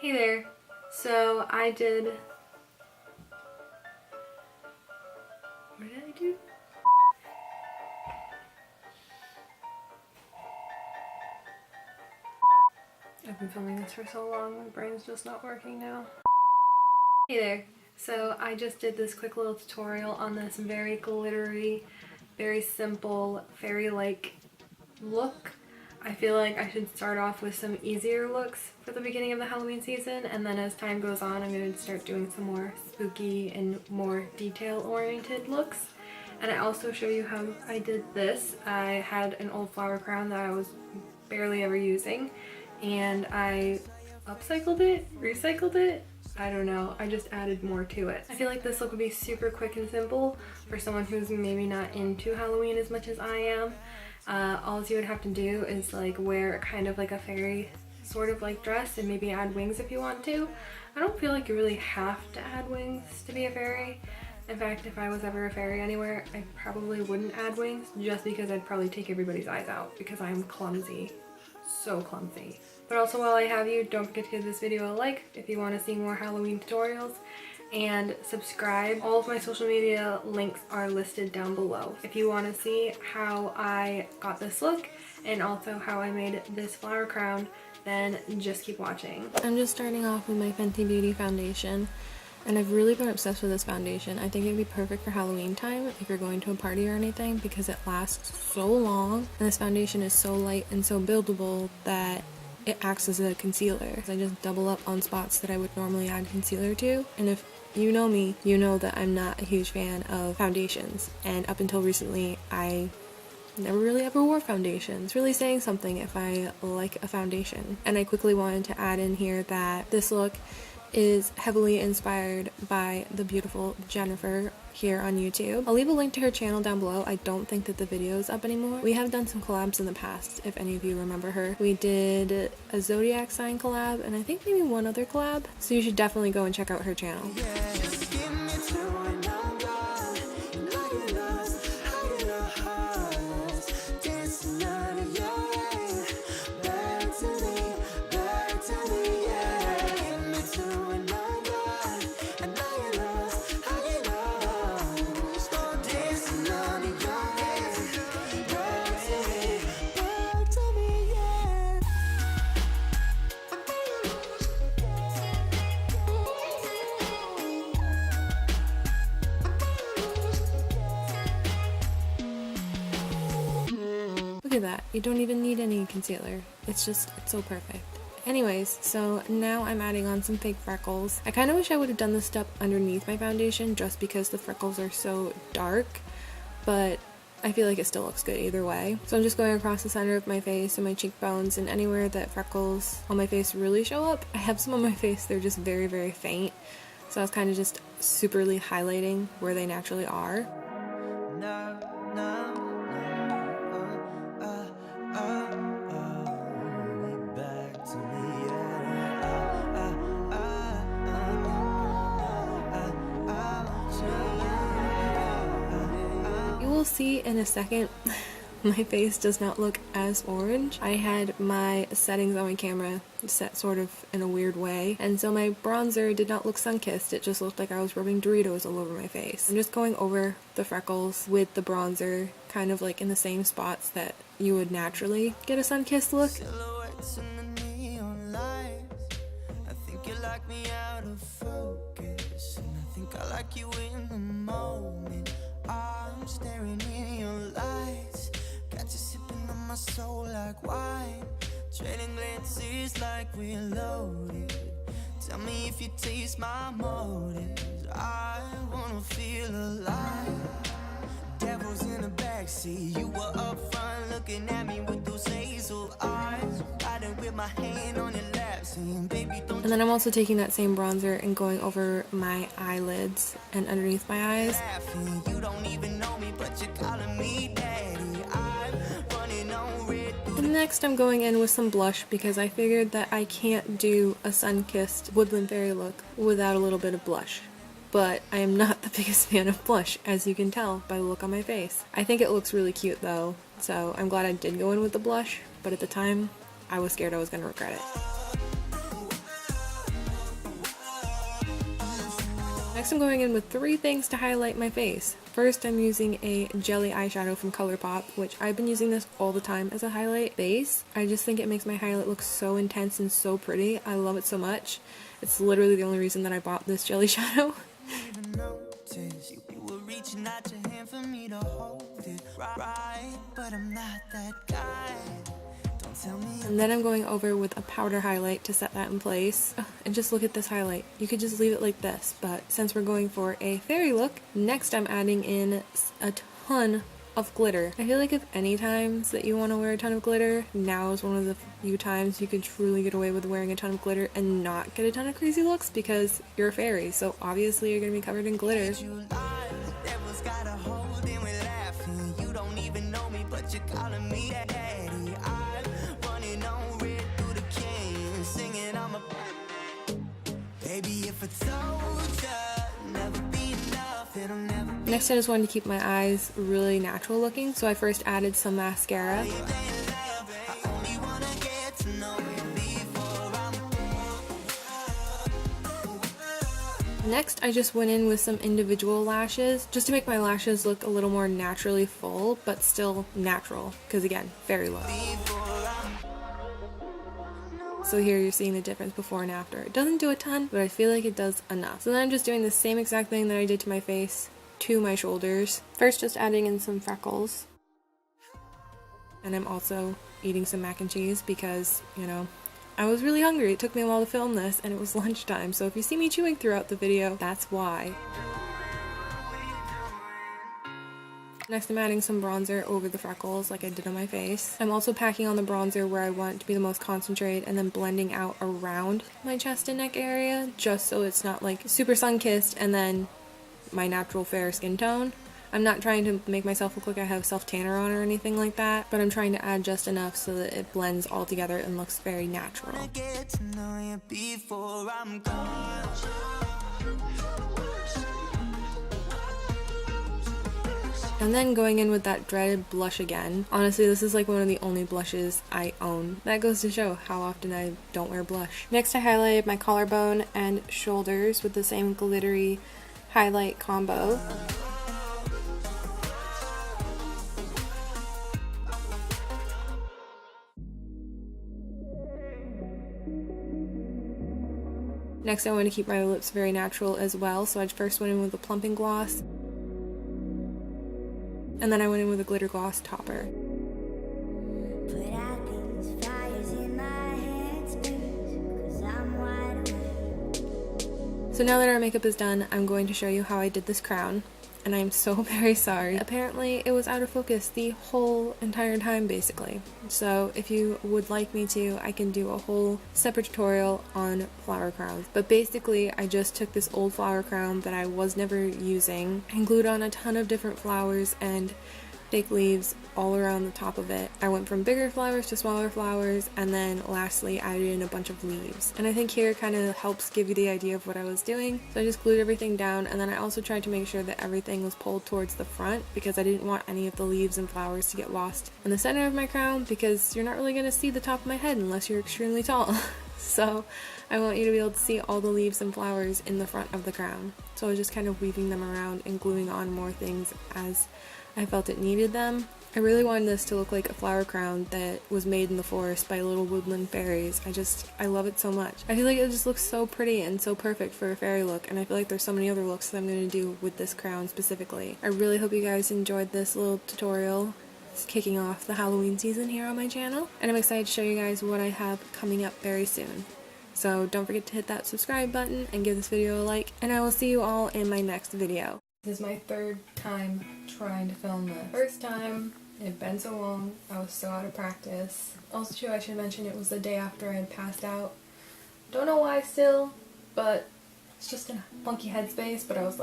Hey there. So I did... What did I do? I've been filming this for so long, my brain's just not working now. Hey there. So I just did this quick little tutorial on this very glittery, very simple, fairy-like look. I feel like I should start off with some easier looks for the beginning of the Halloween season, and then as time goes on I'm going to start doing some more spooky and more detail-oriented looks. And I also show you how I did this. I had an old flower crown that I was barely ever using, and I upcycled it, recycled it, I don't know, I just added more to it. I feel like this look would be super quick and simple for someone who's maybe not into Halloween as much as I am. All you would have to do is like wear kind of like a fairy sort of like dress and maybe add wings if you want to. I don't feel like you really have to add wings to be a fairy. In fact, if I was ever a fairy anywhere, I probably wouldn't add wings just because I'd probably take everybody's eyes out because I'm clumsy. So clumsy. But also while I have you, don't forget to give this video a like if you want to see more Halloween tutorials, and subscribe. All of my social media links are listed down below. If you want to see how I got this look and also how I made this flower crown, then just keep watching. I'm just starting off with my Fenty Beauty foundation, and I've really been obsessed with this foundation. I think it'd be perfect for Halloween time if you're going to a party or anything because it lasts so long, and this foundation is so light and so buildable that it acts as a concealer. I just double up on spots that I would normally add concealer to, and if you know me, you know that I'm not a huge fan of foundations, and up until recently I never really ever wore foundation. It's really saying something if I like a foundation. And I quickly wanted to add in here that this look is heavily inspired by the beautiful Jennifer here on YouTube. I'll leave a link to her channel down below. I don't think that the video is up anymore. We have done some collabs in the past, if any of you remember her. We did a zodiac sign collab, and I think maybe one other collab, so you should definitely go and check out her channel. Look at that, you don't even need any concealer. It's so perfect. Anyways, so now I'm adding on some fake freckles. I kind of wish I would have done this step underneath my foundation just because the freckles are so dark, but I feel like it still looks good either way. So I'm just going across the center of my face and my cheekbones and anywhere that freckles on my face really show up. I have some on my face, they're just very, very faint. So I was kind of just superly highlighting where they naturally are. See in a second, my face does not look as orange. I had my settings on my camera set sort of in a weird way, and so my bronzer did not look sun-kissed. It just looked like I was rubbing Doritos all over my face. I'm just going over the freckles with the bronzer, kind of like in the same spots that you would naturally get a sun-kissed look. Silhouettes in the neon lights. I think you like me out of focus, and I think I like you in the moment. I'm staring in your lights, got you sipping on my soul like wine, trading glances like we're loaded. Tell me if you taste my motives, I wanna feel alive. Devils in the backseat, you were up front looking at me with those hazel eyes, riding with my hand on your lap saying, baby, don't. And then I'm also taking that same bronzer and going over my eyelids and underneath my eyes. You don't even know me, but you're calling me daddy. I'm running on red. And next I'm going in with some blush because I figured that I can't do a sun-kissed Woodland fairy look without a little bit of blush. But I am not the biggest fan of blush, as you can tell by the look on my face. I think it looks really cute though, so I'm glad I did go in with the blush, but at the time, I was scared I was gonna regret it. Next I'm going in with 3 things to highlight my face. First I'm using a jelly eyeshadow from ColourPop, which I've been using this all the time as a highlight base. I just think it makes my highlight look so intense and so pretty. I love it so much. It's literally the only reason that I bought this jelly shadow. And then I'm going over with a powder highlight to set that in place. Oh, and just look at this highlight. You could just leave it like this, but since we're going for a fairy look, next I'm adding in a ton of glitter. I feel like if any times that you want to wear a ton of glitter, now is one of the few times you can truly get away with wearing a ton of glitter and not get a ton of crazy looks because you're a fairy, so obviously you're going to be covered in glitter. Next I just wanted to keep my eyes really natural looking, so I first added some mascara. Next I just went in with some individual lashes, just to make my lashes look a little more naturally full, but still natural, because again, fairy look. So here you're seeing the difference before and after. It doesn't do a ton, but I feel like it does enough. So then I'm just doing the same exact thing that I did to my face, to my shoulders. First just adding in some freckles. And I'm also eating some mac and cheese because, you know, I was really hungry. It took me a while to film this and it was lunchtime, so if you see me chewing throughout the video, that's why. Next I'm adding some bronzer over the freckles like I did on my face. I'm also packing on the bronzer where I want it to be the most concentrated and then blending out around my chest and neck area just so it's not like super sun-kissed and then my natural fair skin tone. I'm not trying to make myself look like I have self-tanner on or anything like that, but I'm trying to add just enough so that it blends all together and looks very natural. And then going in with that dreaded blush again. Honestly, this is like one of the only blushes I own. That goes to show how often I don't wear blush. Next I highlighted my collarbone and shoulders with the same glittery highlight combo. Next I want to keep my lips very natural as well, so I first went in with a plumping gloss. And then I went in with a glitter gloss topper. So now that our makeup is done, I'm going to show you how I did this crown. And I'm so very sorry. Apparently it was out of focus the whole entire time basically. So if you would like me to, I can do a whole separate tutorial on flower crowns. But basically I just took this old flower crown that I was never using and glued on a ton of different flowers and fake leaves all around the top of it. I went from bigger flowers to smaller flowers and then lastly added in a bunch of leaves. And I think here kind of helps give you the idea of what I was doing. So I just glued everything down and then I also tried to make sure that everything was pulled towards the front because I didn't want any of the leaves and flowers to get lost in the center of my crown because you're not really going to see the top of my head unless you're extremely tall. So I want you to be able to see all the leaves and flowers in the front of the crown. So I was just kind of weaving them around and gluing on more things as I felt it needed them. I really wanted this to look like a flower crown that was made in the forest by little woodland fairies. I love it so much. I feel like it just looks so pretty and so perfect for a fairy look, and I feel like there's so many other looks that I'm going to do with this crown specifically. I really hope you guys enjoyed this little tutorial. It's kicking off the Halloween season here on my channel, and I'm excited to show you guys what I have coming up very soon. So don't forget to hit that subscribe button and give this video a like, and I will see you all in my next video. This is my third time trying to film this. First time, it had been so long, I was so out of practice. Also too, I should mention it was the day after I had passed out. Don't know why still, but it's just in a funky headspace, but I was like,